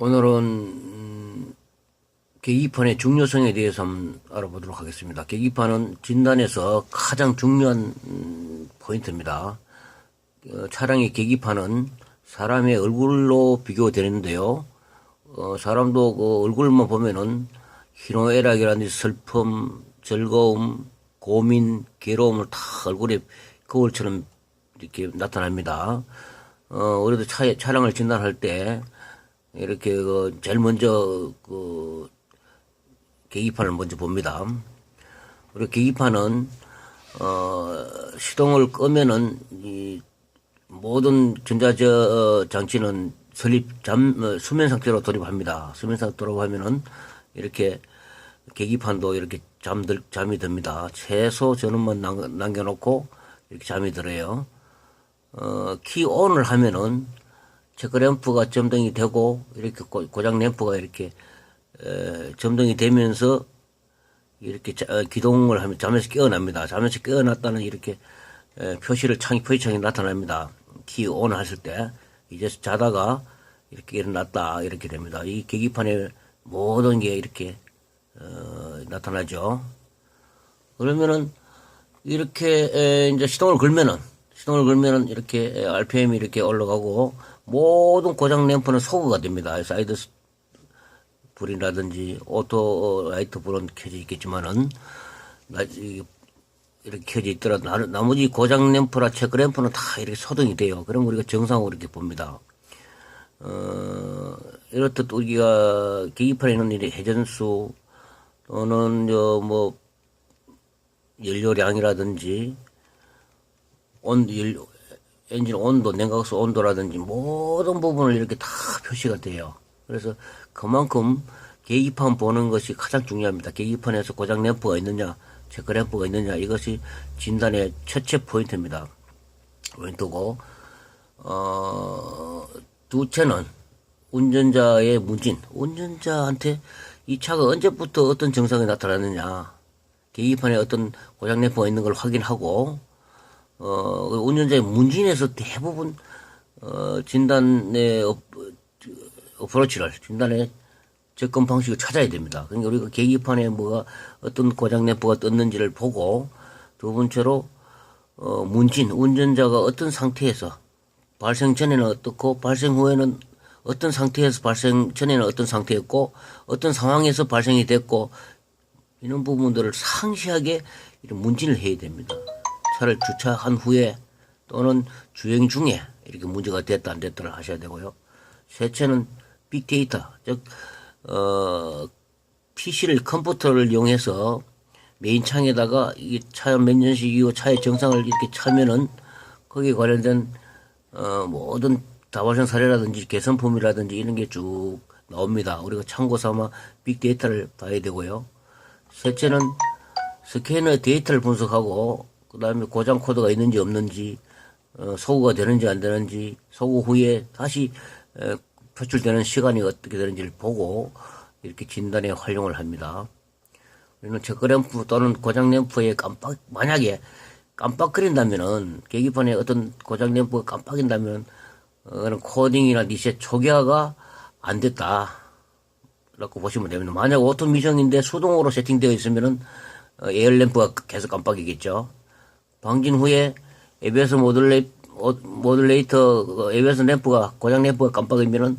오늘은 계기판의 중요성에 대해서 한번 알아보도록 하겠습니다. 계기판은 진단에서 가장 중요한 포인트입니다. 차량의 계기판은 사람의 얼굴로 비교되는데요. 사람도 그 얼굴만 보면은 희노애락이라든지 슬픔, 즐거움, 고민, 괴로움을 다 얼굴에 거울처럼 이렇게 나타납니다. 우리도 차량을 진단할 때 이렇게 제일 먼저 계기판을 먼저 봅니다. 그리고 계기판은 시동을 끄면은 이 모든 장치는 수면 상태로 돌입합니다. 수면 상태로 돌입하면은 이렇게 계기판도 이렇게 잠이 듭니다. 최소 전원만 남겨놓고 이렇게 잠이 들어요. 키 ON을 하면은 체크램프가 점등이 되고 이렇게 고장 램프가 이렇게 점등이 되면서 이렇게 기동을 하면 잠에서 깨어납니다. 잠에서 깨어났다는 이렇게 표시창이 나타납니다. 키 ON 하실 때 이제 자다가 이렇게 일어났다 이렇게 됩니다. 이 계기판에 모든 게 이렇게 나타나죠. 그러면은 이렇게 이제 시동을 걸면은 이렇게 RPM이 이렇게 올라가고 모든 고장 램프는 소거가 됩니다. 사이드 불이라든지 오토 라이트 불은 켜져 있겠지만은 이렇게 켜져 있더라도 나머지 고장 램프나 체크 램프는 다 이렇게 소등이 돼요. 그럼 우리가 정상으로 이렇게 봅니다. 이렇듯 우리가 계기판에 있는 이 회전수 또는 연료량이라든지 엔진 온도, 냉각수 온도라든지 모든 부분을 이렇게 다 표시가 돼요. 그래서 그만큼 계기판 보는 것이 가장 중요합니다. 계기판에서 고장 램프가 있느냐, 체크 램프가 있느냐, 이것이 진단의 첫째 포인트입니다. 포인트고, 둘째는 운전자의 문진. 운전자한테 이 차가 언제부터 어떤 증상이 나타났느냐, 계기판에 어떤 고장 램프가 있는 걸 확인하고, 운전자의 문진에서 대부분, 진단의 진단의 접근 방식을 찾아야 됩니다. 그러니까 우리가 계기판에 어떤 고장 램프가 떴는지를 보고, 두 번째로, 문진, 운전자가 어떤 상태에서, 발생 전에는 어떻고, 발생 후에는 어떤 상태에서 발생 전에는 어떤 상태였고, 어떤 상황에서 발생이 됐고, 이런 부분들을 상세하게 이런 문진을 해야 됩니다. 차를 주차한 후에 또는 주행 중에 이렇게 문제가 됐다 안 됐다를 하셔야 되고요. 셋째는 빅데이터, 즉 PC를 컴퓨터를 이용해서 메인 창에다가 이 차 몇 년씩 이후 차의 정상을 이렇게 차면은 거기에 관련된 모든 다발성 사례라든지 개선품이라든지 이런 게 쭉 나옵니다. 우리가 참고 삼아 빅데이터를 봐야 되고요. 셋째는 스캐너 데이터를 분석하고 그 다음에 고장 코드가 있는지 없는지, 소구가 되는지 안 되는지, 소구 후에 다시 표출되는 시간이 어떻게 되는지를 보고 이렇게 진단에 활용을 합니다. 우리는 체크램프 또는 고장 램프에 만약에 깜빡거린다면은, 계기판에 어떤 고장 램프가 깜빡인다면, 그런 코딩이나 리셋 초기화가 안 됐다. 라고 보시면 됩니다. 만약 오토미션인데 수동으로 세팅되어 있으면은, 에어램프가 계속 깜빡이겠죠. 방진 후에 ABS 모듈레이터, ABS 램프가, 고장 램프가 깜빡이면은,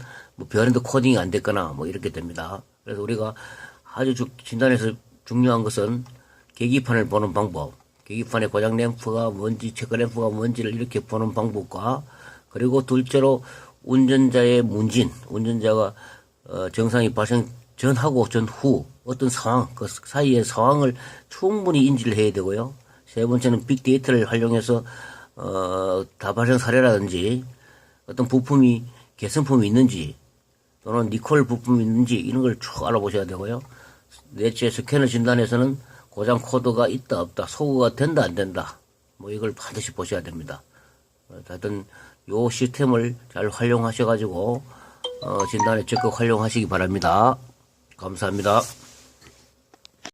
별인도 코딩이 안 됐거나, 이렇게 됩니다. 그래서 우리가 아주 진단에서 중요한 것은 계기판을 보는 방법, 계기판의 고장 램프가 뭔지, 체크 램프가 뭔지를 이렇게 보는 방법과, 그리고 둘째로 운전자의 문진, 운전자가, 정상이 발생 전하고 전후, 어떤 상황, 그 사이의 상황을 충분히 인지를 해야 되고요. 세 번째는 빅데이터를 활용해서 다발생 사례라든지 어떤 부품이 개선품이 있는지 또는 니콜 부품이 있는지 이런 걸 쭉 알아보셔야 되고요. 넷째, 스캐너 진단에서는 고장 코드가 있다 없다, 소구가 된다 안 된다, 이걸 반드시 보셔야 됩니다. 하여튼 요 시스템을 잘 활용하셔가지고 진단에 적극 활용하시기 바랍니다. 감사합니다.